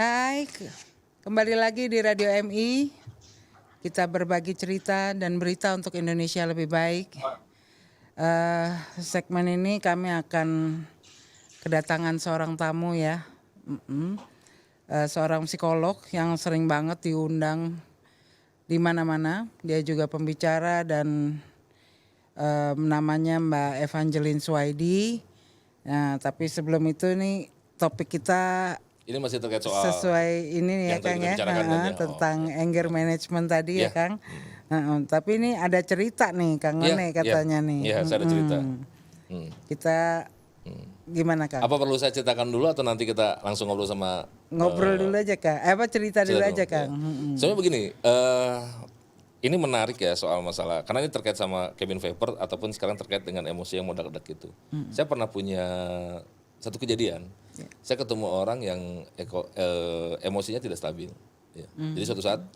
Hai, kembali lagi di Radio MI. Kita berbagi cerita dan berita untuk Indonesia lebih baik. Segmen ini kami akan kedatangan seorang tamu ya, seorang psikolog yang sering banget diundang di mana-mana. Dia juga pembicara dan namanya Mbak Evangeline Swaidi. Nah, tapi sebelum itu nih topik kita ini masih terkait soal sesuai ini ya Kang ya, tentang anger management tadi ya Kang. Tapi ini ada cerita nih Kang One katanya nih. Iya, saya ada cerita. Kita gimana Kang? Apa perlu saya ceritakan dulu atau nanti kita langsung ngobrol sama? Ngobrol dulu aja Kang. Cerita dulu aja Kang. Sebenarnya begini, ini menarik ya soal masalah, karena ini terkait sama cabin fever ataupun sekarang terkait dengan emosi yang meledak-ledak itu. Saya pernah punya satu kejadian, saya ketemu orang yang emosinya tidak stabil. Ya. Jadi suatu saat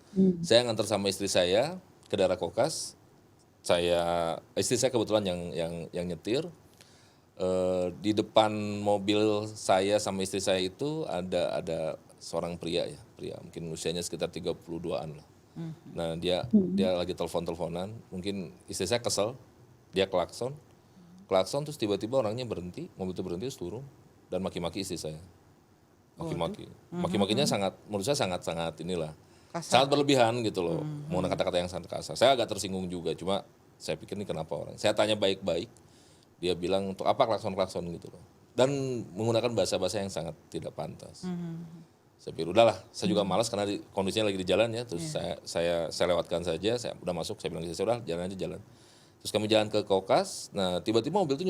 saya ngantar sama istri saya ke daerah Kokas, istri saya kebetulan yang nyetir. Di depan mobil saya sama istri saya itu ada seorang pria mungkin usianya sekitar 32-an lah. Nah dia lagi teleponan, mungkin istri saya kesel, dia klakson terus tiba-tiba orangnya berhenti, mobil itu berhenti terus turun dan maki-maki istri saya. Maki-makinya menurut saya sangat inilah, sangat berlebihan gitu loh, menggunakan kata-kata yang sangat kasar. Saya agak tersinggung juga, cuma saya pikir ini kenapa orang. Saya tanya baik-baik, dia bilang untuk apa klakson gitu loh, dan menggunakan bahasa-bahasa yang sangat tidak pantas. Saya pikir udahlah, saya juga malas karena kondisinya lagi di jalan ya, terus saya lewatkan saja, saya udah masuk, saya bilang udah jalan aja jalan. Terus kami jalan ke Kokas, nah tiba-tiba mobil itu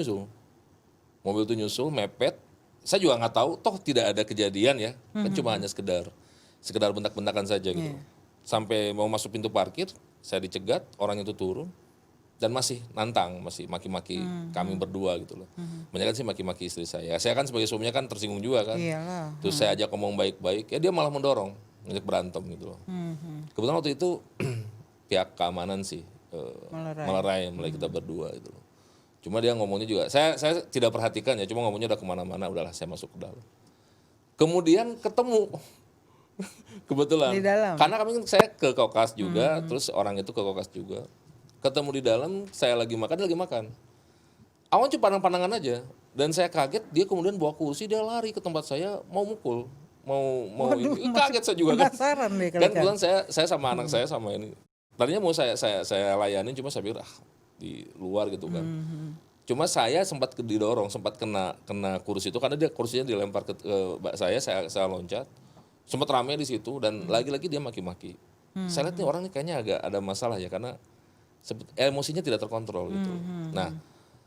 nyusul, mepet. Saya juga nggak tahu, toh tidak ada kejadian ya, kan cuma hanya sekedar bentak-bentakan saja gitu. Sampai mau masuk pintu parkir, saya dicegat, orang itu turun dan masih nantang, masih maki-maki kami berdua gitu loh. Banyak sih maki-maki istri saya. Saya kan sebagai suaminya kan tersinggung juga kan. Iyalah. Terus saya ajak ngomong baik-baik, ya dia malah mendorong, ngajak berantem gitu loh. Kebetulan waktu itu pihak keamanan sih melerai kita berdua gitu loh. Cuma dia ngomongnya juga, saya tidak perhatikan ya, cuma ngomongnya udah kemana-mana, udahlah saya masuk ke dalam. Kemudian ketemu, kebetulan, di dalam. Karena saya ke Kokas juga, terus orang itu ke Kokas juga. Ketemu di dalam, saya lagi makan, dia lagi makan. Awalnya cuma pandang-pandangan aja, dan saya kaget, dia kemudian bawa kursi, dia lari ke tempat saya, mau mukul, mau ini. Kaget saya juga kan. Dan kebetulan saya sama anak saya sama ini. Tadinya mau saya layanin, cuma saya pikir di luar gitu kan. Cuma saya sempat didorong, sempat kena kursi itu karena dia kursinya dilempar ke saya loncat. Sempat rame di situ dan lagi-lagi dia maki-maki. Saya lihat nih orang ini kayaknya agak ada masalah ya karena emosinya tidak terkontrol gitu. Nah,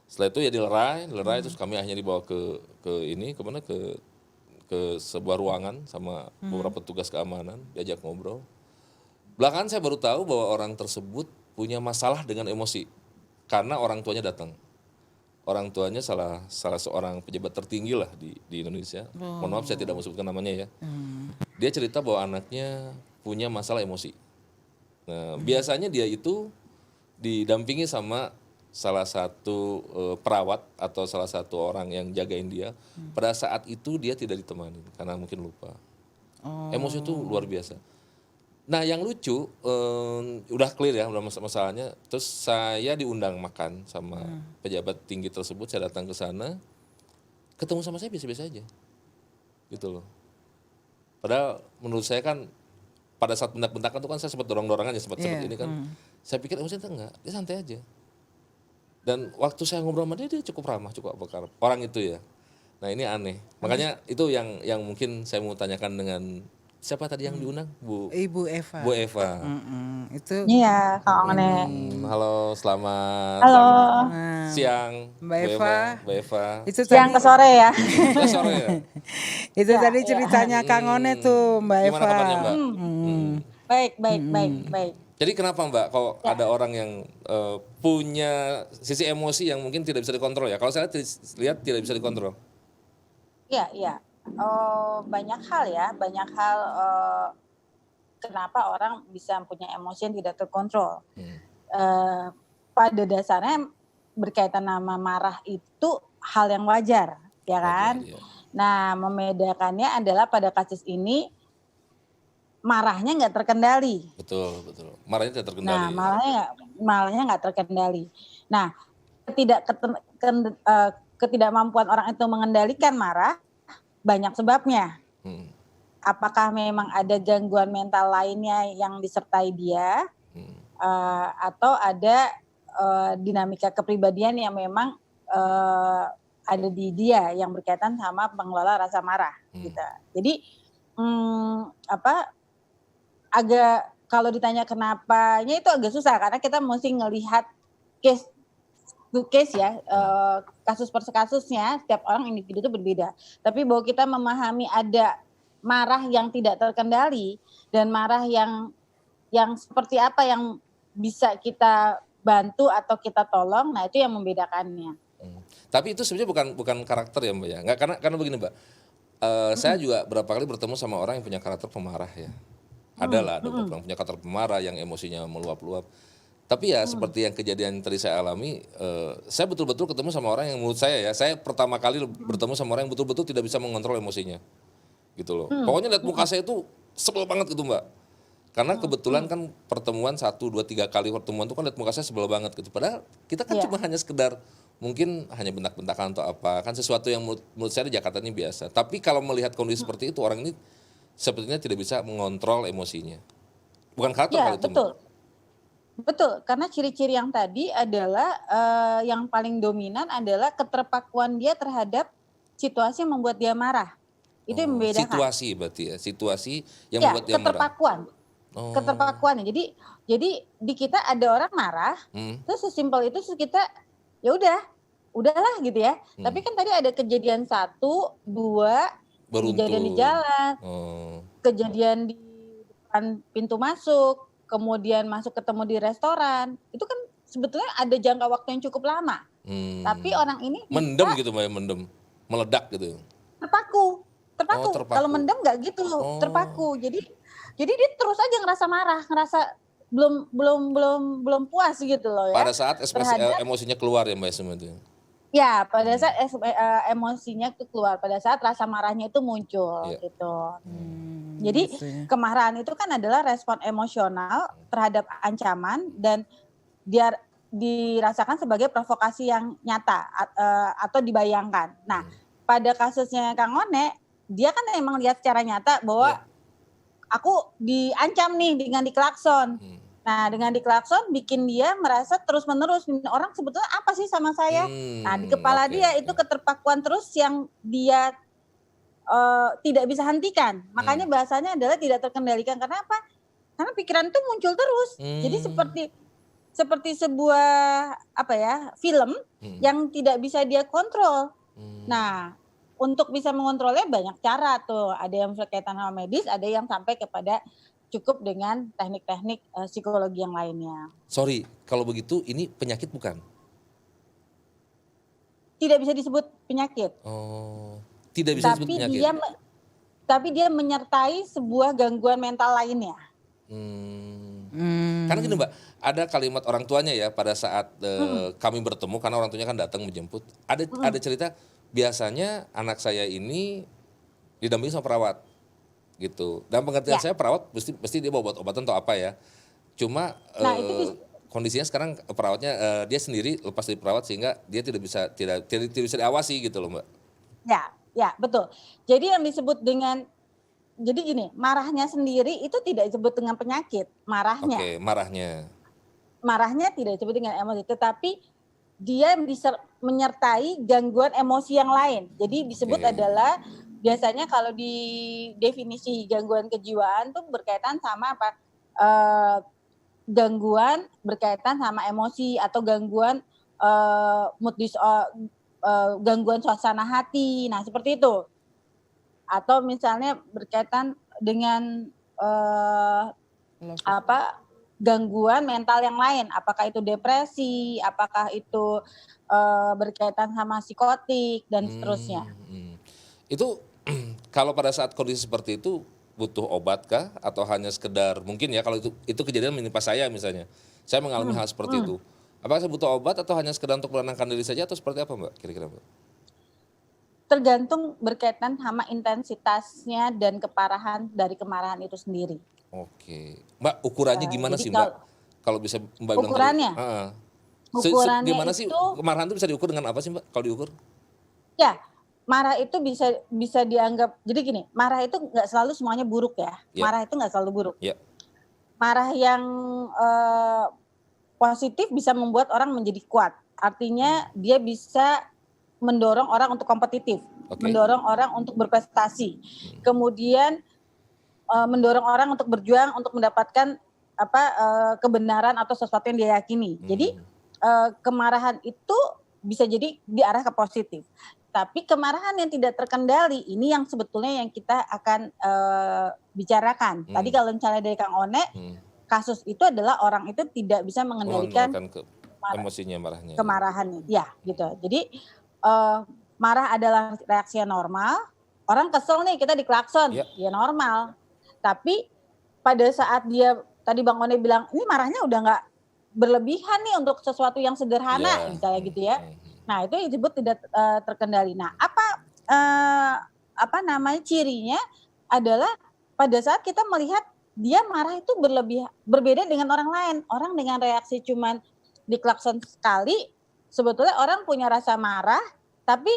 setelah itu ya dilerai terus kami akhirnya dibawa ke sebuah ruangan sama beberapa petugas keamanan, diajak ngobrol. Belakangan saya baru tahu bahwa orang tersebut punya masalah dengan emosi. Karena orang tuanya datang. Orang tuanya salah seorang pejabat tertinggi lah di Indonesia. Mohon maaf saya tidak mau sebutkan namanya ya. Dia cerita bahwa anaknya punya masalah emosi. Nah, biasanya dia itu didampingi sama salah satu perawat atau salah satu orang yang jagain dia. Pada saat itu dia tidak ditemani karena mungkin lupa. Emosi itu luar biasa. Nah yang lucu, udah clear ya, udah masalahnya. Terus saya diundang makan sama pejabat tinggi tersebut, saya datang ke sana, ketemu sama saya biasa-biasa aja, gitu loh. Padahal menurut saya kan pada saat bentak-bentakan itu kan saya sempat dorong-dorongan ya, sempat ini kan. Saya pikir emosinya enggak, dia santai aja. Dan waktu saya ngobrol sama dia cukup ramah, cukup apa orang itu ya. Nah ini aneh, makanya itu yang mungkin saya mau tanyakan dengan siapa tadi yang diundang? Ibu Eva. Bu Eva. Itu. Iya, Kak One. Halo, selamat siang, Mbak Eva. Itu siang ke sore ya. Sore ya. Itu tadi ceritanya Kang One tuh, Mbak Eva. Gimana kabarnya Mbak? Baik. Jadi kenapa Mbak, kalau ada orang yang punya sisi emosi yang mungkin tidak bisa dikontrol ya? Kalau saya lihat tidak bisa dikontrol. Iya. Banyak hal kenapa orang bisa punya emosi yang tidak terkontrol. Pada dasarnya berkaitan sama marah itu hal yang wajar, ya kan? Nah, membedakannya adalah pada kasus ini marahnya nggak terkendali. Betul, betul. Marahnya tidak terkendali. Nah, malahnya nggak terkendali. Nah, ketidakmampuan orang itu mengendalikan marah banyak sebabnya. Hmm, Apakah memang ada gangguan mental lainnya yang disertai dia, hmm, atau ada dinamika kepribadian yang memang ada di dia yang berkaitan sama pengelola rasa marah, gitu. Jadi agak kalau ditanya kenapanya itu agak susah karena kita mesti ngelihat case to case ya, kasus per kasusnya setiap orang individu itu berbeda. Tapi bahwa kita memahami ada marah yang tidak terkendali dan marah yang seperti apa yang bisa kita bantu atau kita tolong, nah itu yang membedakannya. Tapi itu sebenarnya bukan karakter ya Mbak ya. Nggak, karena begini Mbak. Saya juga berapa kali bertemu sama orang yang punya karakter pemarah ya. Ada beberapa orang punya karakter pemarah yang emosinya meluap-luap. Tapi ya seperti yang kejadian tadi saya alami, saya betul-betul ketemu sama orang yang menurut saya pertama kali bertemu sama orang yang betul-betul tidak bisa mengontrol emosinya. Gitu loh. Pokoknya lihat muka saya itu sebel banget gitu Mbak. Karena kebetulan kan pertemuan 1, 2, 3 kali pertemuan itu kan lihat muka saya sebel banget gitu. Padahal kita kan cuma hanya sekedar mungkin hanya bentak-bentakan atau apa. Kan sesuatu yang menurut saya di Jakarta ini biasa. Tapi kalau melihat kondisi seperti itu orang ini sepertinya tidak bisa mengontrol emosinya. Bukan karakter Ya, kalau itu Mbak. betul. Betul, karena ciri-ciri yang tadi adalah yang paling dominan adalah keterpakuan dia terhadap situasi yang membuat dia marah. Itu yang membedakan. Situasi berarti ya, situasi yang Ya, membuat dia marah. keterpakuannya. Jadi di kita ada orang marah, terus sesimpel itu terus kita ya udahlah gitu ya. Tapi kan tadi ada kejadian 1, 2, kejadian di Beruntun. jalan, kejadian di depan pintu masuk, kemudian masuk ketemu di restoran. Itu kan sebetulnya ada jangka waktu yang cukup lama. Tapi orang ini Mendem bisa gitu Mbak ya, mendem. Meledak gitu. terpaku. Oh, terpaku. Kalau mendem nggak gitu, terpaku. Jadi dia terus aja ngerasa marah, ngerasa belum puas gitu loh ya. Pada saat emosinya keluar ya Mbak semua itu. Ya, pada saat emosinya itu keluar, pada saat rasa marahnya itu muncul gitu. Jadi gitu ya. kemarahan itu kan adalah respon emosional terhadap ancaman dan dia dirasakan sebagai provokasi yang nyata atau dibayangkan. Nah, pada kasusnya Kang One, dia kan emang lihat secara nyata bahwa aku diancam nih dengan diklakson. Nah, dengan diklakson bikin dia merasa terus-menerus orang sebetulnya apa sih sama saya. Nah, di kepala dia itu keterpakuan terus yang dia tidak bisa hentikan. Makanya bahasanya adalah tidak terkendalikan. Karena apa? Karena pikiran itu muncul terus. Jadi seperti sebuah film yang tidak bisa dia kontrol. Nah, untuk bisa mengontrolnya banyak cara tuh. Ada yang berkaitan sama medis, ada yang sampai kepada cukup dengan teknik-teknik psikologi yang lainnya. Sorry, kalau begitu ini penyakit bukan? Tidak bisa disebut penyakit. Oh, tidak bisa disebut penyakit. Tapi dia menyertai sebuah gangguan mental lainnya. Karena gini Mbak, ada kalimat orang tuanya ya pada saat kami bertemu karena orang tuanya kan datang menjemput. Ada cerita biasanya anak saya ini didampingi sama perawat gitu. Dan pengertian saya perawat pasti dia bawa obat-obatan atau apa ya. Cuma kondisinya sekarang perawatnya dia sendiri lepas dari perawat sehingga dia tidak bisa diawasi gitu loh Mbak. Ya betul. Jadi yang disebut dengan jadi gini, marahnya sendiri itu tidak disebut dengan penyakit, marahnya. Oke, marahnya. Marahnya tidak disebut dengan emosi, tetapi dia bisa menyertai gangguan emosi yang lain. Jadi disebut adalah biasanya kalau di definisi gangguan kejiwaan tuh berkaitan sama apa? Gangguan berkaitan sama emosi atau gangguan gangguan suasana hati. Nah, seperti itu. Atau misalnya berkaitan dengan gangguan mental yang lain, apakah itu depresi, apakah itu berkaitan sama psikotik dan seterusnya. Itu kalau pada saat kondisi seperti itu butuh obat kah atau hanya sekedar mungkin ya kalau itu kejadian menimpa saya misalnya, saya mengalami hal seperti itu, apakah saya butuh obat atau hanya sekedar untuk menenangkan diri saja atau seperti apa Mbak kira-kira Mbak? tergantung berkaitan sama intensitasnya dan keparahan dari kemarahan itu sendiri. Oke. Mbak, ukurannya gimana Jadi sih Mbak? Kalau bisa Mbak bilang tadi. ukurannya, Heeh. ukurannya Gimana sih itu kemarahan itu bisa diukur dengan apa sih Mbak kalau diukur? ya marah itu bisa dianggap jadi gini, marah itu nggak selalu semuanya buruk ya. Ya, Marah itu nggak selalu buruk. ya. Marah yang eh, positif bisa membuat orang menjadi kuat. Artinya dia bisa mendorong orang untuk kompetitif, Oke. mendorong orang untuk berprestasi, kemudian mendorong orang untuk berjuang untuk mendapatkan kebenaran atau sesuatu yang dia yakini. Jadi kemarahan itu bisa jadi diarah ke positif. Tapi kemarahan yang tidak terkendali ini yang sebetulnya yang kita akan bicarakan. Tadi kalau misalnya dari Kang One, kasus itu adalah orang itu tidak bisa mengendalikan emosinya, marahnya. kemarahannya. Ya, gitu. Jadi marah adalah reaksi yang normal. Orang kesel nih, kita diklakson, ya normal. Tapi pada saat dia tadi Bang One bilang, ini marahnya udah nggak berlebihan nih untuk sesuatu yang sederhana, misalnya gitu ya. Nah, itu disebut tidak terkendali. Nah, apa namanya cirinya adalah pada saat kita melihat dia marah itu berbeda dengan orang lain. Orang dengan reaksi cuman diklakson sekali, sebetulnya orang punya rasa marah, tapi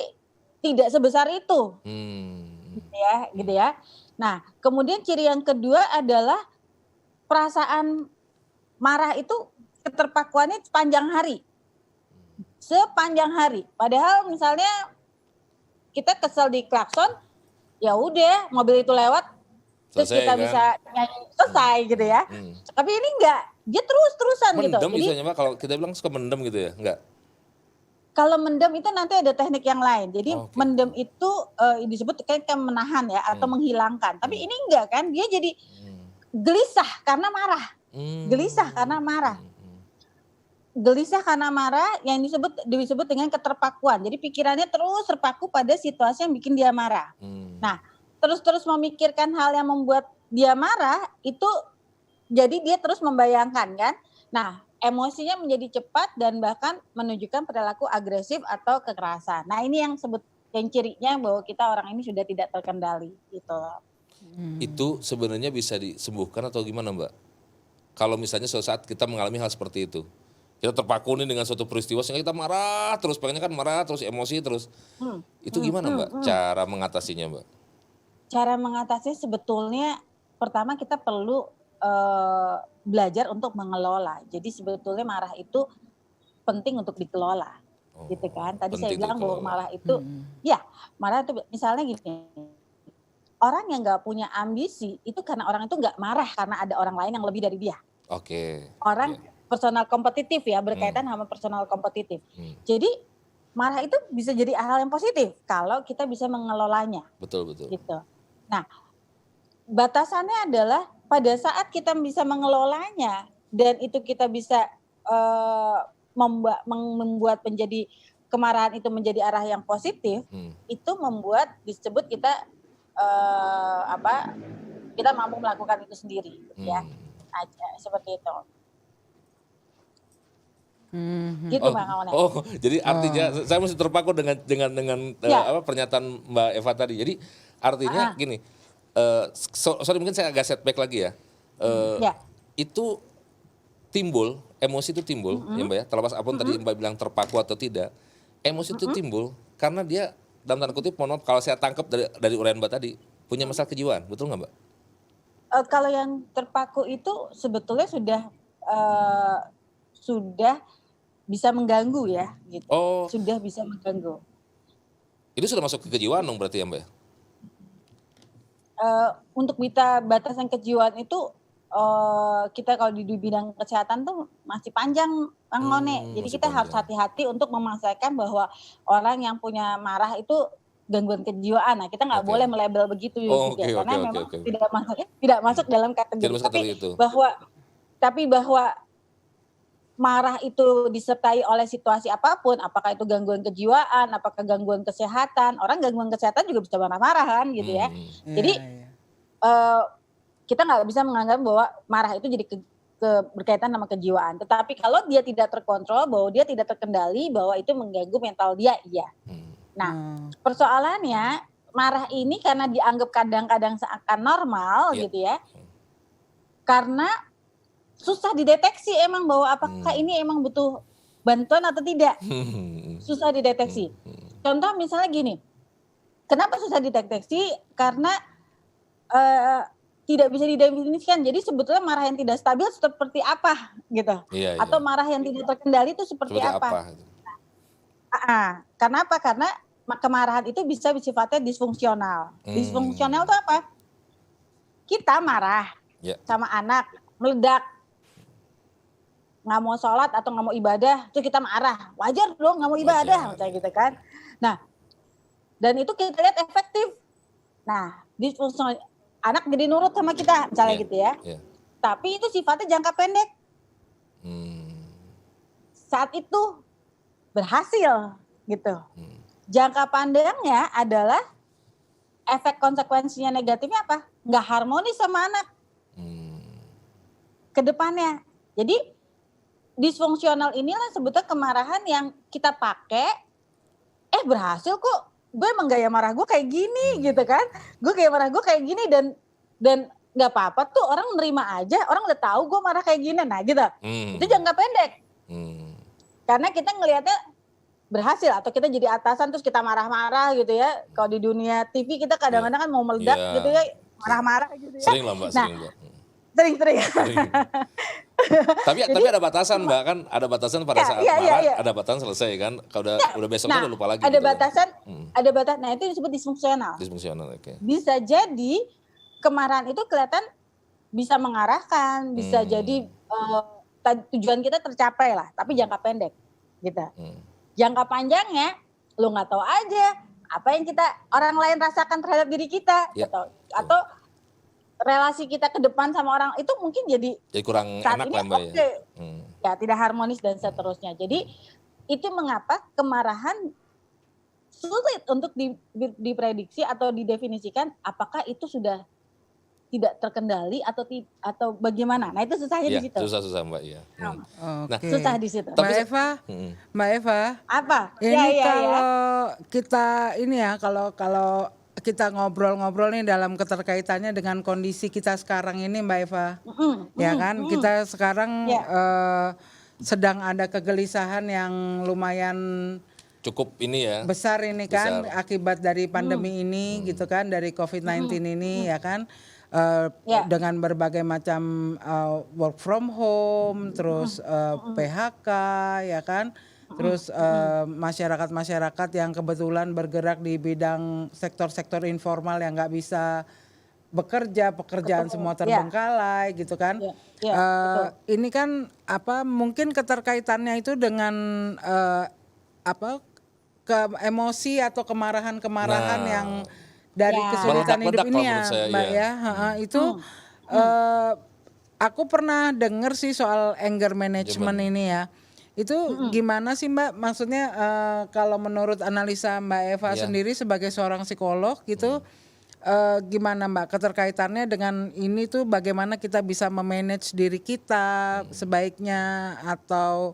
tidak sebesar itu, gitu ya. Nah, kemudian ciri yang kedua adalah perasaan marah itu keterpakuannya sepanjang hari. Padahal misalnya kita kesel di klakson, ya udah mobil itu lewat, terus kita bisa nyanyi selesai gitu ya. Tapi ini enggak, dia terus-terusan gitu. Mendem misalnya Mbak, kalau kita bilang suka mendem gitu ya, enggak? Kalau mendem itu nanti ada teknik yang lain. Jadi mendem itu disebut kayak menahan ya atau menghilangkan. Tapi ini enggak kan, dia jadi gelisah karena marah. Gelisah karena marah. Gelisah karena marah yang disebut dengan keterpakuan. Jadi pikirannya terus terpaku pada situasi yang bikin dia marah. Nah, terus memikirkan hal yang membuat dia marah itu jadi dia terus membayangkan kan. Nah, emosinya menjadi cepat dan bahkan menunjukkan perilaku agresif atau kekerasan. Nah, ini yang cirinya bahwa kita orang ini sudah tidak terkendali gitu. Itu sebenarnya bisa disembuhkan atau gimana Mbak? Kalau misalnya suatu saat kita mengalami hal seperti itu. Kita terpaku nih dengan suatu peristiwa sehingga kita marah terus, pengennya kan marah terus, emosi terus. Itu gimana Mbak cara mengatasinya Mbak? Cara mengatasi sebetulnya pertama kita perlu belajar untuk mengelola. Jadi sebetulnya marah itu penting untuk dikelola, gitu kan. Tadi saya bilang bahwa marah itu, ya marah itu misalnya gini, orang yang nggak punya ambisi itu karena orang itu nggak marah karena ada orang lain yang lebih dari dia. Orang personal kompetitif ya, berkaitan sama personal kompetitif. Jadi marah itu bisa jadi hal yang positif kalau kita bisa mengelolanya. Betul. Gitu. Nah, batasannya adalah pada saat kita bisa mengelolanya dan itu kita bisa membuat menjadi kemarahan itu menjadi arah yang positif, itu membuat disebut kita kita mampu melakukan itu sendiri, ya. Seperti itu. Gitu Bang Aone. Jadi artinya saya masih terpaku dengan pernyataan Mbak Eva tadi. Jadi artinya gini, sorry mungkin saya agak setback lagi ya. Itu timbul, emosi itu timbul ya Mbak ya. Terlepas apapun tadi Mbak bilang terpaku atau tidak, emosi itu timbul karena dia dalam tanda kutip, mohon maaf kalau saya tangkap dari uraian Mbak tadi, punya masalah kejiwaan, betul nggak Mbak? Kalau yang terpaku itu sebetulnya sudah bisa mengganggu ya, gitu. Sudah bisa mengganggu. Itu sudah masuk ke kejiwaan dong berarti ya Mbak? Untuk batasan kejiwaan itu kita kalau di bidang kesehatan tuh masih panjang Bang One. Jadi kita harus hati-hati untuk memaksakan bahwa orang yang punya marah itu gangguan kejiwaan. Nah, kita nggak boleh melabel begitu karena memang tidak masuk dalam kategori itu. Tapi bahwa marah itu disertai oleh situasi apapun, apakah itu gangguan kejiwaan, apakah gangguan kesehatan. Orang gangguan kesehatan juga bisa marah-marah kan gitu ya. Jadi kita nggak bisa menganggap bahwa marah itu jadi berkaitan sama kejiwaan. Tetapi kalau dia tidak terkontrol, bahwa dia tidak terkendali, bahwa itu mengganggu mental dia, iya. Nah, Oh. persoalannya marah ini karena dianggap kadang-kadang seakan normal Iya. gitu ya. Karena susah dideteksi emang bahwa apakah ini emang butuh bantuan atau tidak. Susah dideteksi. Contoh misalnya gini, kenapa susah dideteksi? Karena tidak bisa didefinisikan. Jadi sebetulnya marah yang tidak stabil seperti apa gitu. Iya, Atau iya. marah yang tidak terkendali itu seperti Seperti apa. apa gitu. Karena apa? Karena kemarahan itu bisa sifatnya disfungsional. Disfungsional itu apa? Kita marah Ya. sama anak, meledak, nggak mau sholat atau nggak mau ibadah, terus kita marah, wajar dong nggak mau ibadah, Wajar, misalnya ya. gitu kan. Nah, dan itu kita lihat efektif. Nah, disfungsional anak jadi nurut sama kita, misalnya Iya, gitu ya. iya. Tapi itu sifatnya jangka pendek. Saat itu berhasil gitu. Jangka panjangnya adalah efek konsekuensinya negatifnya apa? Nggak harmonis sama anak ke depannya. Jadi disfungsional inilah sebetulnya kemarahan yang kita pakai, berhasil kok. Gue emang gaya marah gue kayak gini gitu kan. Gue gaya marah gue kayak gini dan nggak apa-apa tuh, orang nerima aja, orang udah tahu gue marah kayak gini. Nah gitu. Itu jangka pendek. Karena kita ngelihatnya berhasil, atau kita jadi atasan terus kita marah-marah gitu ya. Kalau di dunia TV kita kadang-kadang kan mau meledak gitu ya, marah-marah gitu ya. Sering lah Mbak, sering Mbak. Sering. Tapi ada batasan Mbak, kan ada batasan pada saat marah, ada batasan selesai kan. Kalau udah besoknya udah lupa lagi. Ada gitu batasan, kan. ada batas. Nah itu disebut disfungsional. Disfungsional, oke. Bisa jadi kemarahan itu kelihatan bisa mengarahkan, bisa jadi tujuan kita tercapai lah, tapi jangka pendek gitu. Jangka panjangnya lu nggak tahu aja apa yang orang lain rasakan terhadap diri kita, Ya. atau relasi kita ke depan sama orang itu mungkin jadi kurang saat enak ini lah Mbak ya. Ya tidak harmonis dan seterusnya. Jadi itu mengapa kemarahan sulit untuk diprediksi atau didefinisikan apakah itu sudah tidak terkendali atau bagaimana. Nah itu susahnya di situ. Susah Mbak ya. Oke. Susah di situ. Mbak Eva, apa? Ini kalau kita kalau kita ngobrol-ngobrol nih dalam keterkaitannya dengan kondisi kita sekarang ini Mbak Eva, ya kan? Kita sekarang sedang ada kegelisahan yang lumayan cukup ini ya. Besar ini kan akibat dari pandemi ini gitu kan, dari COVID-19 ini ya kan. Dengan berbagai macam work from home, terus PHK ya kan, terus masyarakat yang kebetulan bergerak di bidang sektor-sektor informal yang nggak bisa bekerja, pekerjaan semua terbengkalai gitu kan. Ini kan mungkin keterkaitannya itu dengan emosi atau kemarahan-kemarahan yang dari kesulitan hidup ini ya Mbak ya. Itu aku pernah dengar sih soal anger management ini ya. Itu gimana sih Mbak? Maksudnya kalau menurut analisa Mbak Eva sendiri sebagai seorang psikolog gitu, gimana Mbak keterkaitannya dengan ini tuh, bagaimana kita bisa memanage diri kita sebaiknya atau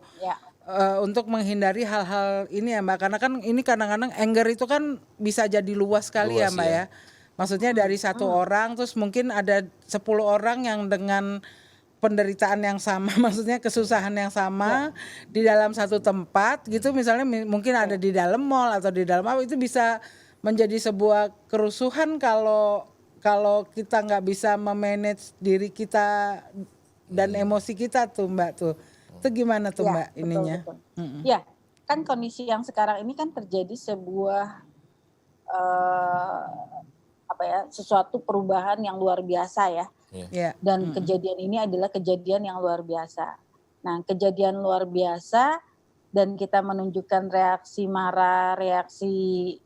untuk menghindari hal-hal ini ya Mbak, karena kan ini kadang-kadang anger itu kan bisa jadi luas sekali ya Mbak ya. Maksudnya dari satu orang terus mungkin ada 10 orang yang dengan penderitaan yang sama, maksudnya kesusahan yang sama di dalam satu tempat gitu, misalnya mungkin ada di dalam mall atau di dalam apa, itu bisa menjadi sebuah kerusuhan kalau kita nggak bisa memanage diri kita dan emosi kita tuh Mbak tuh. Itu gimana tuh Mbak ininya? Betul. Ya, kan kondisi yang sekarang ini kan terjadi sebuah sesuatu perubahan yang luar biasa ya. Dan kejadian ini adalah kejadian yang luar biasa. Nah, kejadian luar biasa dan kita menunjukkan reaksi marah, reaksi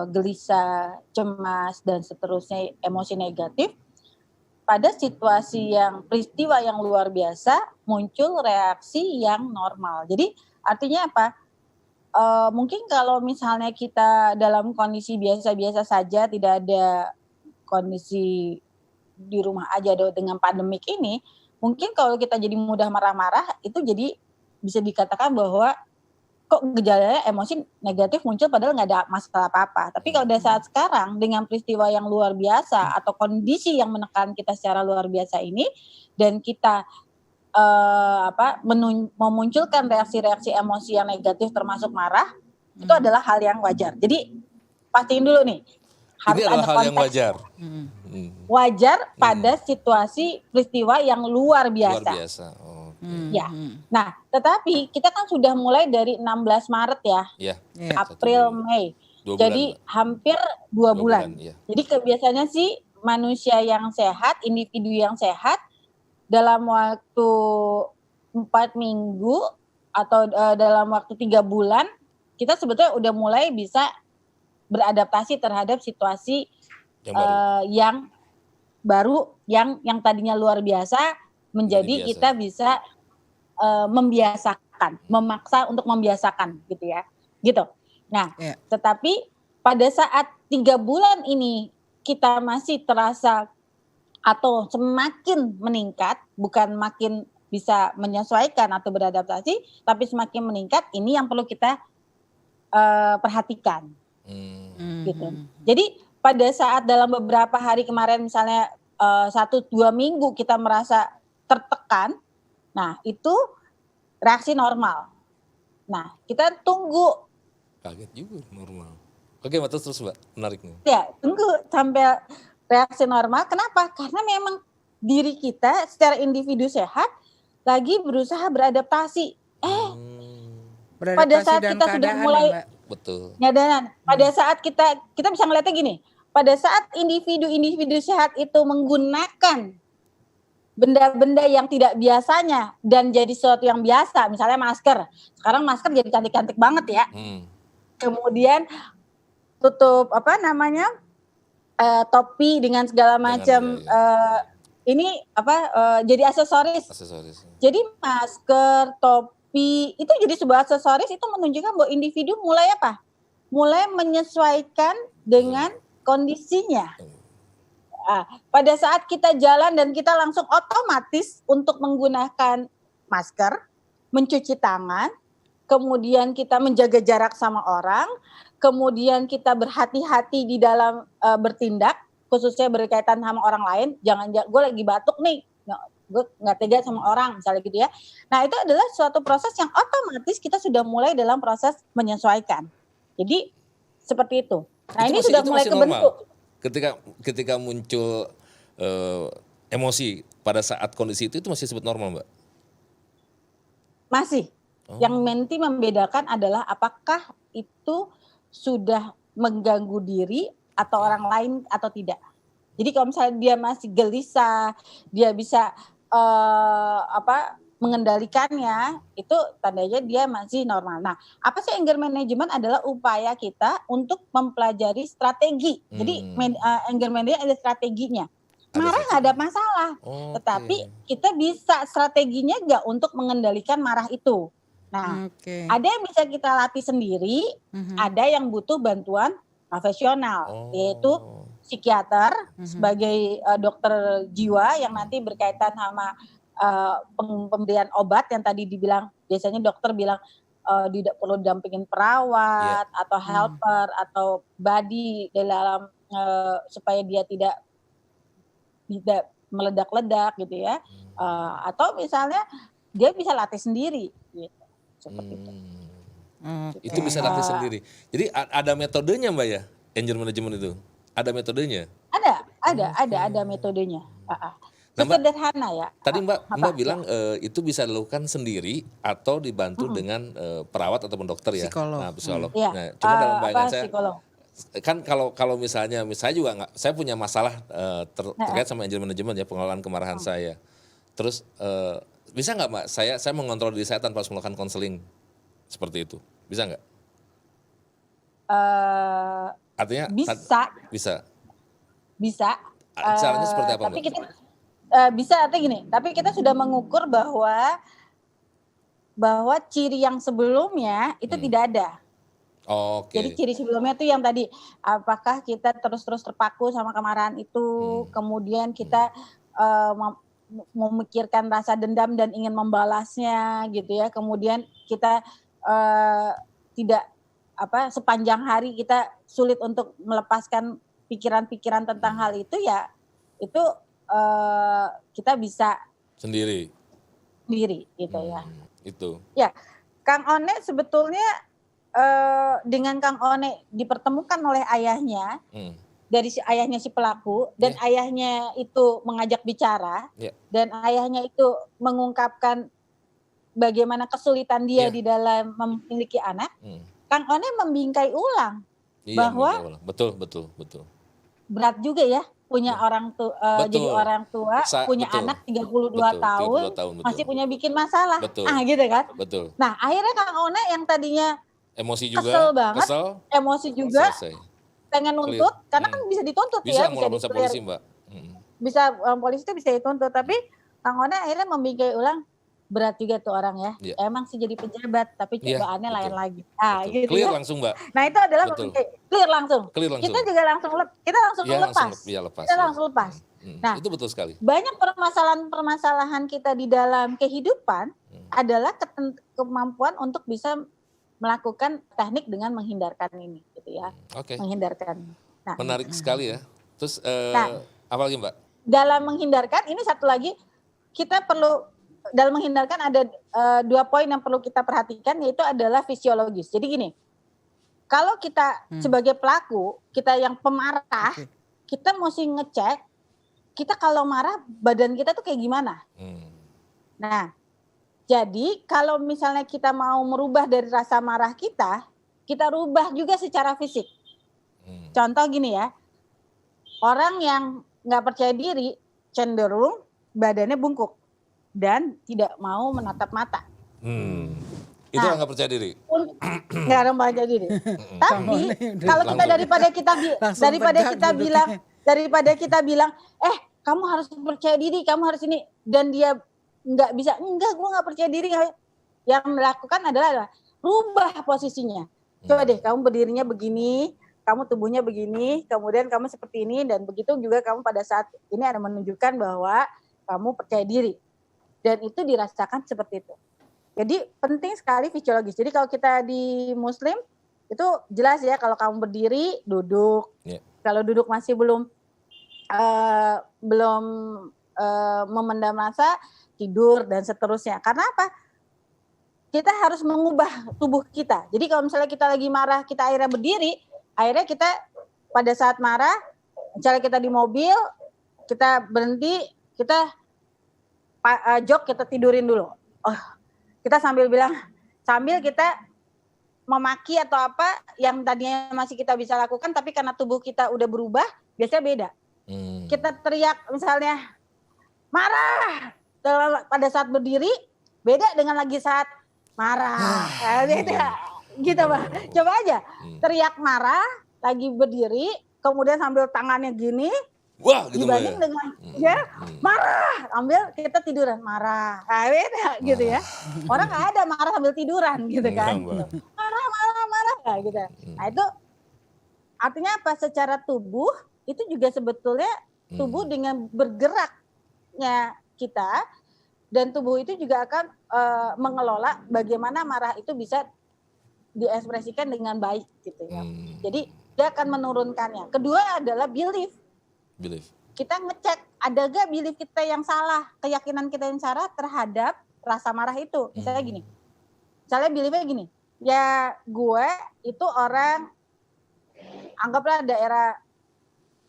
gelisah, cemas dan seterusnya, emosi negatif. Pada situasi peristiwa yang luar biasa muncul reaksi yang normal. Jadi artinya apa? Mungkin kalau misalnya kita dalam kondisi biasa-biasa saja, tidak ada kondisi di rumah aja dengan pandemik ini, mungkin kalau kita jadi mudah marah-marah itu jadi bisa dikatakan bahwa kok gejalanya emosi negatif muncul padahal nggak ada masalah apa-apa. Tapi kalau udah saat sekarang dengan peristiwa yang luar biasa atau kondisi yang menekan kita secara luar biasa ini, dan kita memunculkan reaksi-reaksi emosi yang negatif termasuk marah, itu adalah hal yang wajar. Jadi pastiin dulu nih, harus Ini adalah ada hal yang konteks wajar. wajar pada situasi peristiwa yang luar Luar biasa. biasa. Oke. Ya. Nah, tetapi kita kan sudah mulai dari 16 Maret ya, Ya. Iya. April, Mei. 2 bulan, Jadi Mbak. hampir 2 2 bulan. ya. Jadi kebiasaannya sih manusia yang sehat, individu yang sehat dalam waktu 4 minggu atau dalam waktu 3 bulan kita sebetulnya udah mulai bisa beradaptasi terhadap situasi Yang baru. yang baru yang tadinya luar biasa menjadi biasa. kita bisa membiasakan, memaksa untuk membiasakan gitu ya. Gitu. Nah, Iya. tetapi pada saat 3 bulan ini kita masih terasa atau semakin meningkat, bukan makin bisa menyesuaikan atau beradaptasi, tapi semakin meningkat, ini yang perlu kita perhatikan gitu. Jadi pada saat dalam beberapa hari kemarin misalnya 1-2 minggu kita merasa tertekan, nah itu reaksi normal. Nah kita tunggu Kaget juga normal. Oke, Mbak, terus Mbak, menarik nih. ya, tunggu sampai reaksi normal. Kenapa? Karena memang diri kita secara individu sehat lagi berusaha beradaptasi. Beradaptasi pada saat dan kita sudah keadaan mulai ya, Mbak. Betul. nyadaran, pada saat kita bisa ngeliatnya gini, pada saat individu-individu sehat itu menggunakan benda-benda yang tidak biasanya dan jadi sesuatu yang biasa, misalnya masker. Sekarang masker jadi cantik-cantik banget ya. Kemudian tutup topi dengan segala macam ini jadi aksesoris. Jadi masker, topi itu jadi sebuah aksesoris, itu menunjukkan bahwa individu mulai apa? Mulai menyesuaikan dengan kondisinya. Pada saat kita jalan dan kita langsung otomatis untuk menggunakan masker, mencuci tangan, kemudian kita menjaga jarak sama orang, kemudian kita berhati-hati di dalam bertindak, khususnya berkaitan sama orang lain. Jangan gue lagi batuk nih, gue nggak tega sama orang misalnya gitu ya. Nah itu adalah suatu proses yang otomatis kita sudah mulai dalam proses menyesuaikan. Jadi seperti itu. Nah ini sudah mulai kebentuk. Ketika muncul emosi pada saat kondisi itu masih disebut normal, Mbak? Masih. Yang menti membedakan adalah apakah itu sudah mengganggu diri atau orang lain atau tidak. Jadi kalau misalnya dia masih gelisah, dia bisa mengendalikannya, itu tandanya dia masih normal. Nah, apa sih anger management adalah upaya kita untuk mempelajari strategi. Jadi anger management ada strateginya. Marah nggak ada masalah, tetapi kita bisa strateginya nggak untuk mengendalikan marah itu. Nah, ada yang bisa kita latih sendiri, ada yang butuh bantuan profesional, yaitu psikiater sebagai dokter jiwa yang nanti berkaitan sama pemberian obat yang tadi dibilang, biasanya dokter bilang tidak perlu dampingin perawat atau helper atau body dalam supaya dia tidak meledak-ledak gitu ya, atau misalnya dia bisa latih sendiri gitu, seperti itu. Itu bisa latih sendiri. Jadi ada metodenya, Mbak ya, anger management itu? Ada metodenya? Ada metodenya. Sederhana ya. Tadi Mbak bilang itu bisa dilakukan sendiri atau dibantu dengan perawat ataupun dokter ya. Psikolog. Nah, psikolog. Ya, Nah, cuma dalam bayangan saya psikolog. kan kalau misalnya saya juga saya punya masalah terkait sama anger management ya, pengelolaan kemarahan saya. Terus bisa nggak Mbak saya mengontrol diri saya tanpa harus melakukan konseling seperti itu? Bisa nggak? Artinya bisa. Caranya seperti apa, tapi Mbak? kita bisa artinya gini, tapi kita sudah mengukur bahwa ciri yang sebelumnya itu tidak ada. Jadi ciri sebelumnya itu yang tadi, apakah kita terus-terus terpaku sama kemarahan itu, kemudian kita memikirkan rasa dendam dan ingin membalasnya gitu ya, kemudian kita tidak sepanjang hari kita sulit untuk melepaskan pikiran-pikiran tentang hal itu, ya itu kita bisa Sendiri. sendiri gitu ya. Itu. Ya, Kang One sebetulnya dengan Kang One dipertemukan oleh ayahnya, dari si ayahnya si pelaku, dan ayahnya itu mengajak bicara, dan ayahnya itu mengungkapkan bagaimana kesulitan dia di dalam memiliki anak. Kang One membingkai ulang bahwa betul. berat juga ya punya orang tua, jadi orang tua, punya anak 32 tahun, masih punya bikin masalah. Gitu kan. Betul. Nah, akhirnya Kang One yang tadinya emosi juga, kesel banget, emosi juga, pengen nuntut, karena kan bisa dituntut bisa ya, bisa polisi, Mbak. Bisa polisi itu bisa dituntut, tapi Kang One akhirnya membingkai ulang, berat juga tuh orang ya. Emang sih jadi pejabat, tapi cobaannya lain lagi. Gitu clear ya. langsung, Mbak. Nah, itu adalah clear langsung. Kita juga langsung lepas. Kita langsung lepas. Nah, itu betul sekali. Banyak permasalahan kita di dalam kehidupan adalah kemampuan untuk bisa melakukan teknik dengan menghindarkan ini, gitu ya. Menghindarkan. Nah, menarik sekali ya. Terus apa lagi, Mbak? Dalam menghindarkan ini satu lagi, kita perlu dalam menghindarkan ada 2 poin yang perlu kita perhatikan, yaitu adalah fisiologis. Jadi gini, kalau kita sebagai pelaku, kita yang pemarah, kita mesti ngecek kita kalau marah badan kita tuh kayak gimana. Nah, jadi kalau misalnya kita mau merubah dari rasa marah kita rubah juga secara fisik. Contoh gini ya, orang yang nggak percaya diri cenderung badannya bungkuk dan tidak mau menatap mata. Itu orang nggak percaya diri. Nggak orang percaya diri. Tapi kalau kita daripada kita bilang, kamu harus percaya diri, kamu harus ini, dan dia nggak bisa, enggak, gue nggak percaya diri. Yang melakukan adalah rubah posisinya. Coba deh, kamu berdirinya begini, kamu tubuhnya begini, kemudian kamu seperti ini, dan begitu juga kamu pada saat ini ada menunjukkan bahwa kamu percaya diri. Dan itu dirasakan seperti itu. Jadi penting sekali fisiologis. Jadi kalau kita di Muslim, itu jelas ya, kalau kamu berdiri, duduk. Kalau duduk masih belum memendam rasa, tidur, dan seterusnya. Karena apa? Kita harus mengubah tubuh kita. Jadi kalau misalnya kita lagi marah, kita akhirnya berdiri, akhirnya kita pada saat marah, misalnya kita di mobil, kita berhenti, kita jok, kita tidurin dulu. Kita sambil kita memaki atau apa yang tadinya masih kita bisa lakukan, tapi karena tubuh kita udah berubah, biasanya beda. Kita teriak misalnya marah pada saat berdiri, beda dengan lagi saat marah. Gitu, Pak. Coba aja teriak marah lagi berdiri, kemudian sambil tangannya gini, wah, gitu dibanding dengan marah, ambil kita tiduran marah, beda gitu ya. Orang nggak ada marah sambil tiduran gitu kan. Marah gitu. Nah itu artinya apa? Secara tubuh itu juga sebetulnya tubuh dengan bergeraknya kita, dan tubuh itu juga akan mengelola bagaimana marah itu bisa diekspresikan dengan baik gitu ya. Jadi dia akan menurunkannya. Kedua adalah belief. Kita ngecek ada gak belief kita yang salah, keyakinan kita yang salah terhadap rasa marah itu. Misalnya gini, misalnya beliefnya gini, ya gue itu orang, anggaplah daerah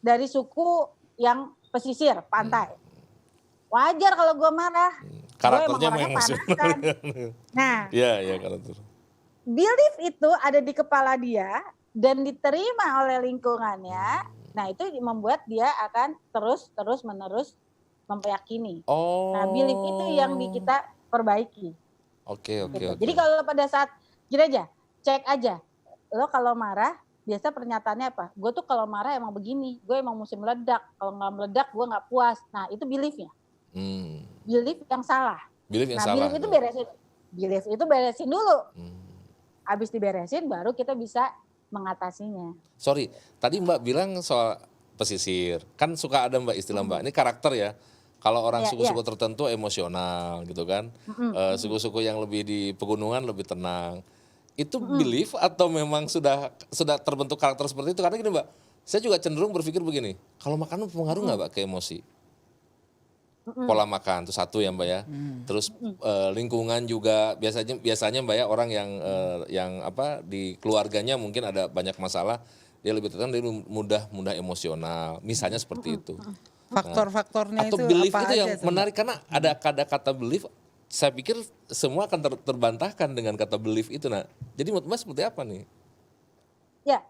dari suku yang pesisir, pantai. Wajar kalau gue marah. Karakternya memang emosional. Nah, karakter. Belief itu ada di kepala dia dan diterima oleh lingkungannya. Nah, itu membuat dia akan terus-menerus mempeyakini. Nah, belief itu yang kita perbaiki. Oke. Jadi kalau pada saat, gini aja, cek aja. Lo kalau marah, biasa pernyataannya apa? Gue tuh kalau marah emang begini, gue emang mesti meledak. Kalau nggak meledak, gue nggak puas. Nah, itu beliefnya. Belief yang salah. Belief itu beresin dulu. Habis diberesin, baru kita bisa mengatasinya. Sorry, tadi Mbak bilang soal pesisir. Kan suka ada Mbak istilah Mbak, ini karakter ya. Kalau orang suku-suku tertentu emosional gitu kan. Suku-suku yang lebih di pegunungan lebih tenang. itu belief atau memang sudah terbentuk karakter seperti itu? Karena gini Mbak, saya juga cenderung berpikir begini, kalau makan pengaruh nggak Mbak ke emosi? Pola makan itu satu ya Mbak ya. Terus lingkungan juga biasanya Mbak ya, orang yang apa di keluarganya mungkin ada banyak masalah, dia lebih tertekan, dia mudah emosional. Misalnya seperti itu. Faktor-faktornya Atau itu belief apa itu aja yang tuh, Mbak? menarik karena ada kata belief, saya pikir semua akan terbantahkan dengan kata belief itu. Nah, jadi menurut Mbak seperti apa nih? Ya,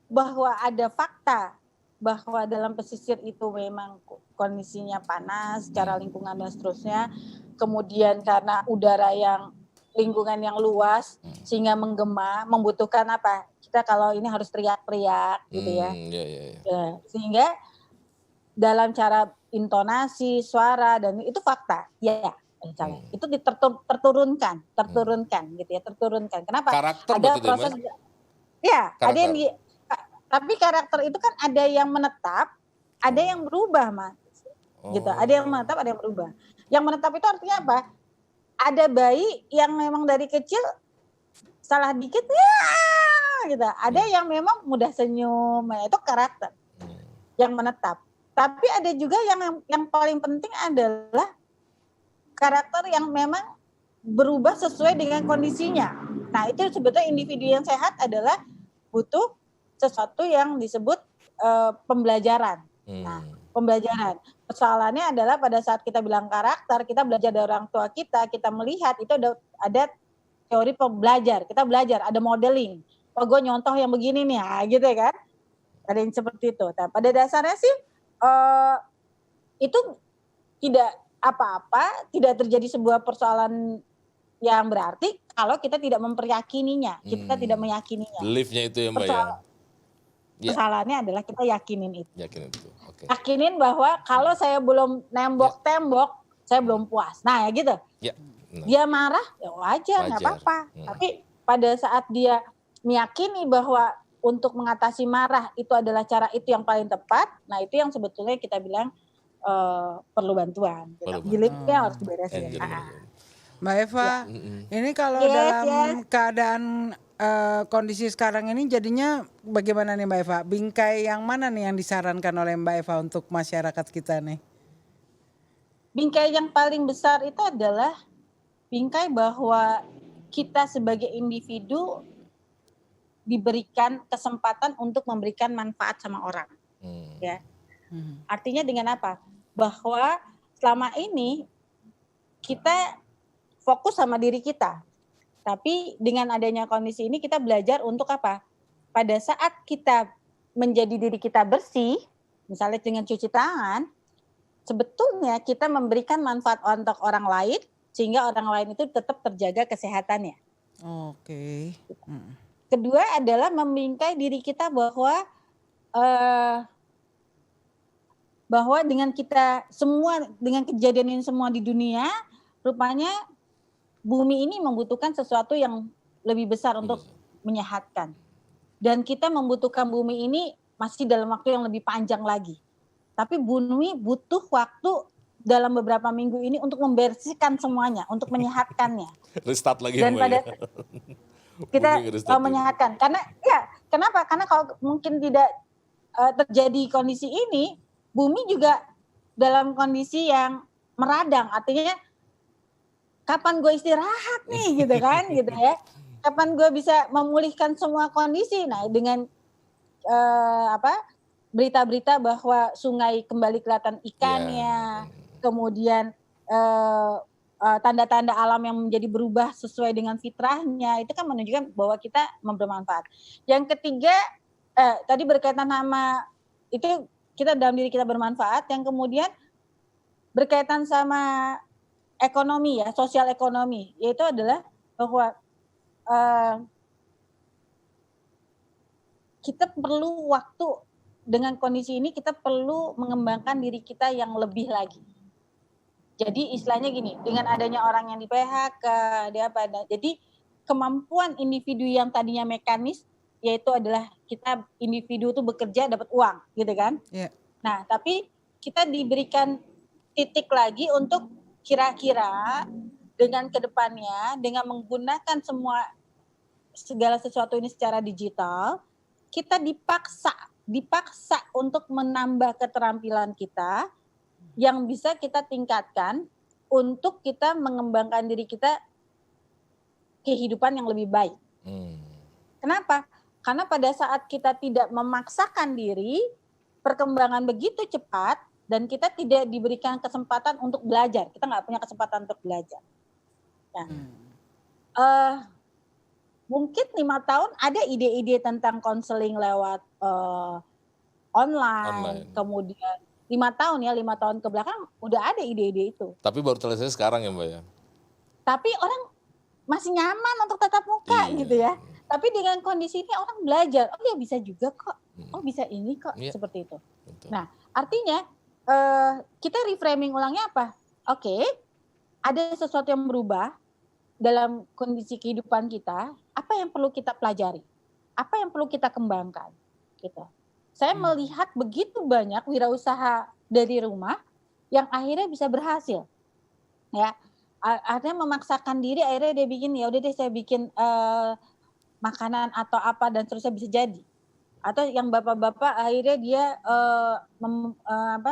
bahwa ada fakta bahwa dalam pesisir itu memang kondisinya panas secara lingkungan dan seterusnya. Kemudian karena udara yang lingkungan yang luas sehingga menggema, membutuhkan apa? Kita kalau ini harus teriak-teriak gitu ya. Iya. Ya, sehingga dalam cara intonasi, suara dan itu fakta. Ya, misalnya. Itu terturunkan gitu ya, terturunkan. Kenapa? Karakter Ada berarti itu, proses Mbak? ya, ada yang Karakter. tapi karakter itu kan ada yang menetap, ada yang berubah, Mas. Gitu. Ada yang menetap, ada yang berubah. Yang menetap itu artinya apa? Ada bayi yang memang dari kecil salah dikit ya gitu. Ada yang memang mudah senyum, ya, itu karakter yang menetap. Tapi ada juga yang paling penting adalah karakter yang memang berubah sesuai dengan kondisinya. Nah, itu sebetulnya individu yang sehat adalah butuh sesuatu yang disebut pembelajaran. Nah, pembelajaran. Persoalannya adalah pada saat kita bilang karakter, kita belajar dari orang tua kita melihat itu ada teori pembelajar. Kita belajar, ada modeling. Oh, gue nyontoh yang begini nih, gitu kan. Ada yang seperti itu. Nah, pada dasarnya sih itu tidak apa-apa, tidak terjadi sebuah persoalan yang berarti kalau kita tidak memperyakininya, kita tidak meyakininya. Beliefnya itu ya Mbak ya? Persoalannya adalah kita yakinin itu. Yakinin itu, oke. Yakinin bahwa kalau saya belum nembok tembok, saya belum puas. Nah ya gitu. Ya. Nah. Dia marah, ya wajar, nggak apa-apa. Tapi pada saat dia meyakini bahwa untuk mengatasi marah itu adalah cara itu yang paling tepat, nah itu yang sebetulnya kita bilang perlu bantuan. Beliefnya harus diberesin. Mbak Eva, ini kalau dalam keadaan kondisi sekarang ini jadinya bagaimana nih Mbak Eva? Bingkai yang mana nih yang disarankan oleh Mbak Eva untuk masyarakat kita nih? Bingkai yang paling besar itu adalah bingkai bahwa kita sebagai individu diberikan kesempatan untuk memberikan manfaat sama orang. Ya. Artinya dengan apa? Bahwa selama ini kita fokus sama diri kita. Tapi dengan adanya kondisi ini kita belajar untuk apa? Pada saat kita menjadi diri kita bersih, misalnya dengan cuci tangan, sebetulnya kita memberikan manfaat untuk orang lain sehingga orang lain itu tetap terjaga kesehatannya. Oke. Kedua adalah membingkai diri kita bahwa dengan kita semua, dengan kejadian ini semua di dunia, rupanya bumi ini membutuhkan sesuatu yang lebih besar untuk menyehatkan. Dan kita membutuhkan bumi ini masih dalam waktu yang lebih panjang lagi. Tapi bumi butuh waktu dalam beberapa minggu ini untuk membersihkan semuanya, untuk menyehatkannya. Restart lagi. Dan pada kita menyehatkan. Karena ya, kenapa? Karena kalau mungkin tidak terjadi kondisi ini, bumi juga dalam kondisi yang meradang. Artinya kapan gue istirahat nih gitu kan gitu ya. Kapan gue bisa memulihkan semua kondisi. Nah, dengan berita-berita bahwa sungai kembali kelihatan ikannya, kemudian tanda-tanda alam yang menjadi berubah sesuai dengan fitrahnya, itu kan menunjukkan bahwa kita bermanfaat. Yang ketiga, tadi berkaitan sama itu kita dalam diri kita bermanfaat, yang kemudian berkaitan sama ekonomi ya, sosial ekonomi, yaitu adalah bahwa kita perlu waktu dengan kondisi ini, kita perlu mengembangkan diri kita yang lebih lagi. Jadi istilahnya gini, dengan adanya orang yang di PHK, jadi kemampuan individu yang tadinya mekanis, yaitu adalah kita individu itu bekerja dapat uang, gitu kan? Yeah. Nah, tapi kita diberikan titik lagi untuk kira-kira dengan kedepannya, dengan menggunakan segala sesuatu ini secara digital, kita dipaksa untuk menambah keterampilan kita yang bisa kita tingkatkan untuk kita mengembangkan diri kita kehidupan yang lebih baik. Kenapa? Karena pada saat kita tidak memaksakan diri, perkembangan begitu cepat dan kita tidak diberikan kesempatan untuk belajar. Kita nggak punya kesempatan untuk belajar. Nah, mungkin 5 tahun ada ide-ide tentang konseling lewat online. Kemudian 5 tahun ke belakang udah ada ide-ide itu. Tapi baru selesai sekarang ya Mbak ya? Tapi orang masih nyaman untuk tatap muka gitu ya. Tapi dengan kondisi ini orang belajar, oh ya bisa juga kok, oh bisa ini kok, seperti itu. Betul. Nah artinya kita reframing ulangnya apa? Oke, ada sesuatu yang berubah dalam kondisi kehidupan kita, apa yang perlu kita pelajari? Apa yang perlu kita kembangkan? Gitu. Saya melihat begitu banyak wirausaha dari rumah yang akhirnya bisa berhasil. Ya, akhirnya memaksakan diri, akhirnya dia bikin, ya udah deh saya bikin makanan atau apa dan terusnya bisa jadi. Atau yang bapak-bapak akhirnya dia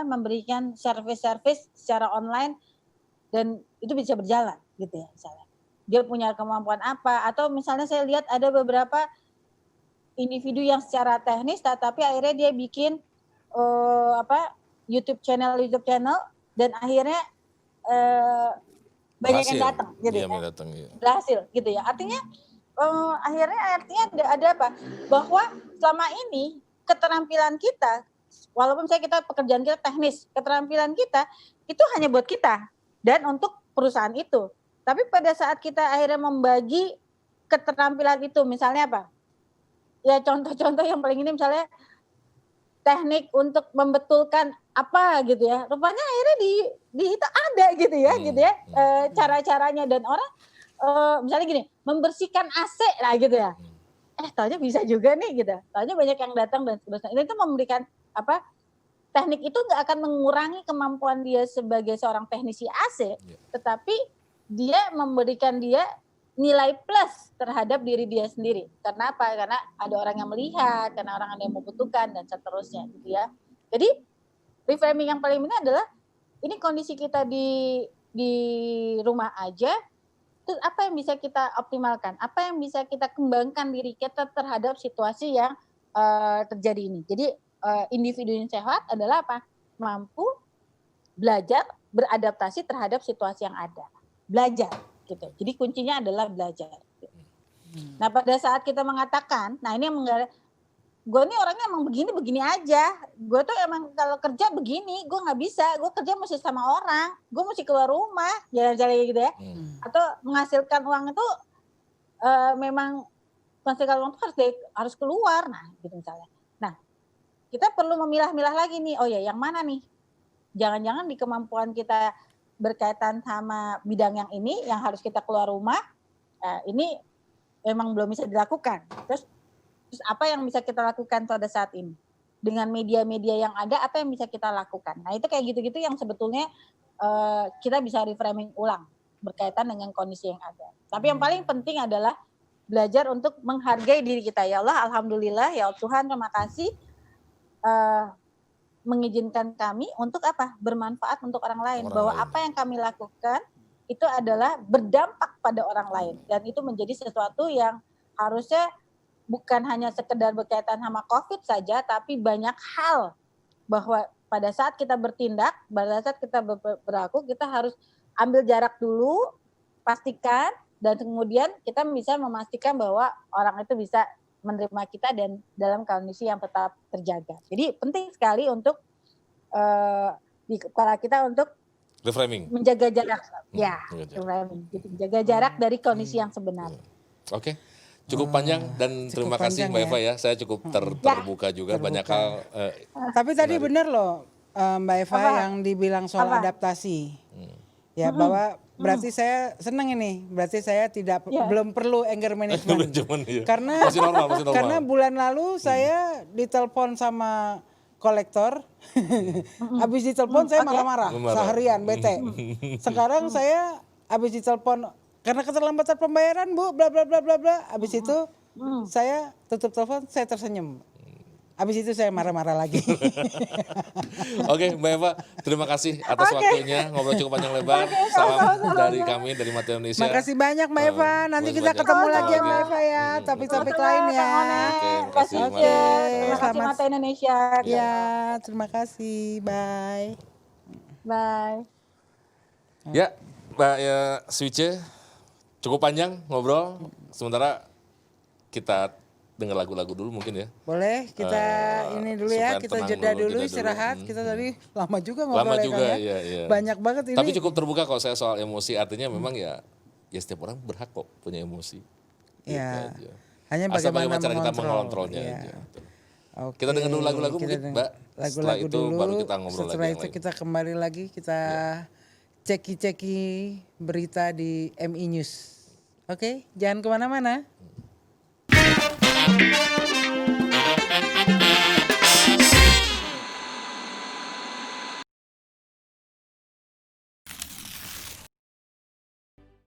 memberikan service-service secara online dan itu bisa berjalan gitu ya misalnya. Dia punya kemampuan apa, atau misalnya saya lihat ada beberapa individu yang secara teknis tetapi akhirnya dia bikin YouTube channel dan akhirnya banyak yang datang gitu ya. Berhasil gitu ya. Artinya akhirnya ada apa? Bahwa selama ini keterampilan kita, walaupun kita pekerjaan kita teknis, keterampilan kita itu hanya buat kita dan untuk perusahaan itu. Tapi pada saat kita akhirnya membagi keterampilan itu, misalnya apa? Ya contoh-contoh yang paling ini misalnya teknik untuk membetulkan apa gitu ya. Rupanya akhirnya di itu ada gitu ya, cara-caranya dan orang misalnya gini, membersihkan AC lah gitu ya. Taunya bisa juga nih gitu. Taunya banyak yang datang dan seterusnya. Itu memberikan teknik itu nggak akan mengurangi kemampuan dia sebagai seorang teknisi AC, tetapi dia memberikan dia nilai plus terhadap diri dia sendiri. Karena apa? Karena ada orang yang melihat, karena orang ada yang membutuhkan dan seterusnya gitu ya. Jadi reframing yang paling penting adalah ini kondisi kita di rumah aja. Terus apa yang bisa kita optimalkan? Apa yang bisa kita kembangkan diri kita terhadap situasi yang terjadi ini? Jadi individu yang sehat adalah apa? Mampu belajar, beradaptasi terhadap situasi yang ada. Belajar gitu. Jadi kuncinya adalah belajar. Nah pada saat kita mengatakan, nah ini yang gue nih orangnya emang begini aja. Gue tuh emang kalau kerja begini, gue nggak bisa. Gue kerja mesti sama orang, gue mesti keluar rumah, jalan-jalan gitu ya. Atau menghasilkan uang itu memang menghasilkan uang itu harus keluar, nah gitu misalnya. Nah kita perlu memilah-milah lagi nih. Oh ya, yang mana nih? Jangan-jangan di kemampuan kita berkaitan sama bidang yang ini, yang harus kita keluar rumah, ini memang belum bisa dilakukan. Terus apa yang bisa kita lakukan pada saat ini? Dengan media-media yang ada, apa yang bisa kita lakukan? Nah itu kayak gitu-gitu yang sebetulnya kita bisa reframing ulang berkaitan dengan kondisi yang ada. Tapi yang paling penting adalah belajar untuk menghargai diri kita. Ya Allah, alhamdulillah, ya Tuhan, terima kasih mengizinkan kami untuk apa? Bermanfaat untuk orang lain. Bahwa apa yang kami lakukan itu adalah berdampak pada orang lain. Dan itu menjadi sesuatu yang harusnya bukan hanya sekedar berkaitan sama COVID saja, tapi banyak hal. Bahwa pada saat kita bertindak, pada saat kita berlaku, kita harus ambil jarak dulu, pastikan, dan kemudian kita bisa memastikan bahwa orang itu bisa menerima kita dan dalam kondisi yang tetap terjaga. Jadi penting sekali untuk di kepala kita untuk reframing, menjaga jarak, reframing, menjaga jarak dari kondisi yang sebenarnya. Oke. Cukup panjang dan terima kasih Mbak Eva ya. Saya cukup terbuka juga banyak hal. Tapi tadi benar loh Mbak Eva yang dibilang soal adaptasi. Ya bahwa berarti saya senang ini. Berarti saya belum perlu anger management. Karena masih normal. Karena bulan lalu saya ditelepon sama kolektor. Habis ditelepon saya marah-marah seharian bete. Sekarang saya habis ditelepon karena keterlambatan pembayaran Bu, bla bla bla bla bla. Habis itu saya tutup telepon, saya tersenyum. Habis itu saya marah-marah lagi. Oke, Mbak Eva, terima kasih atas waktunya, ngobrol cukup panjang lebar. Salam dari kami dari Mata Indonesia. Makasih banyak Mbak Eva. Nanti makasih kita banyak. ketemu lagi ya Oke. Mbak Eva ya, topik-topik Sama-sama, lain ya. Kang One. Oke, Terima makasih, kasih, Mbak. Terima kasih Selamat. Mata Indonesia. Ya, terima kasih. Bye. Bye. Ya, Mbak ya, Switche, cukup panjang ngobrol. Sementara kita dengar lagu-lagu dulu mungkin ya. Boleh kita ini dulu supaya ya, kita tenang jeda dulu, dulu jeda istirahat. dulu. Kita tadi lama juga Lama ngobrol ya, juga, Kang, ya. iya, iya. Banyak banget ini. Tapi cukup terbuka kalau saya soal emosi, artinya memang ya setiap orang berhak kok punya emosi. Gitu Ya. aja. Hanya Asal bagaimana cara kita mengontrol. mengontrolnya Iya. aja. Oke, Kita dengar dulu lagu-lagu kita mungkin, dengar Mbak. Setelah lagu-lagu itu dulu, baru kita ngobrol lagi setelah yang itu lain. kita kembali lagi, kita ceki-ceki berita di MI News. Oke, jangan kemana-mana.